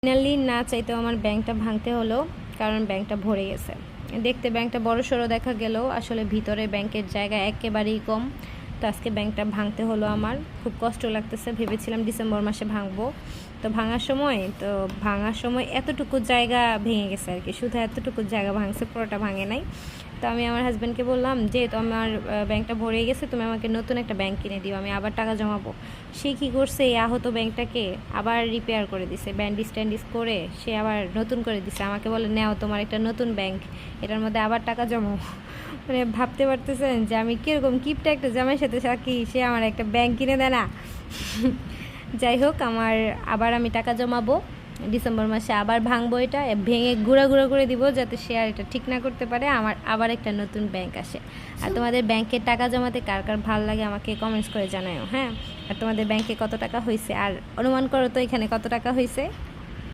Finally না চাইতেও আমার ব্যাংকটা ভাঙতে হলো, কারণ ব্যাংকটা ভরে গেছে। দেখতে ব্যাংকটা বড় সড়ো দেখা গেলেও আসলে ভিতরে ব্যাংকের জায়গা একেবারেই কম। তো আজকে ব্যাংকটা ভাঙতে হলো আমার, খুব কষ্ট লাগতেছে। ভেবেছিলাম ডিসেম্বর মাসে ভাঙবো, তো ভাঙার সময় এতটুকু জায়গা ভেঙে গেছে আর কি, শুধু এতটুকু জায়গা ভাঙছে, পুরোটা ভাঙে নাই। তো আমি আমার হাজব্যান্ডকে বললাম যে তো আমার ব্যাংকটা ভরে গেছে, তুমি আমাকে নতুন একটা ব্যাংক কিনে দিও, আমি আবার টাকা জমাবো। সে কী করছে, এই আহত ব্যাংকটাকে আবার রিপেয়ার করে দিছে, ব্যান্ডিজ ট্যান্ডিজ করে সে আবার নতুন করে দিছে। আমাকে বলে নেও তোমার একটা নতুন ব্যাংক, এটার মধ্যে আবার টাকা জমাও। মানে ভাবতে পারতেছেন যে আমি কীরকম কিপটা একটা জামাইয়ের সাথে থাকি, সে আমার একটা ব্যাংক কিনে দেয় না। যাই হোক, আবার আমি টাকা জমাবো, ডিসেম্বর মাসে আবার ভাঙবো, এটা ভেঙে গুঁড়া করে দিব, যাতে সে আর এটা ঠিক না করতে পারে, আমার আবার একটা নতুন ব্যাংক আসে। আর তোমাদের ব্যাংকে টাকা জমাতে কার কার ভালো লাগে আমাকে কমেন্টস করে জানাও, হ্যাঁ। আর তোমাদের ব্যাংকে কত টাকা হয়েছে, আর অনুমান করো তো এখানে কত টাকা হয়েছে।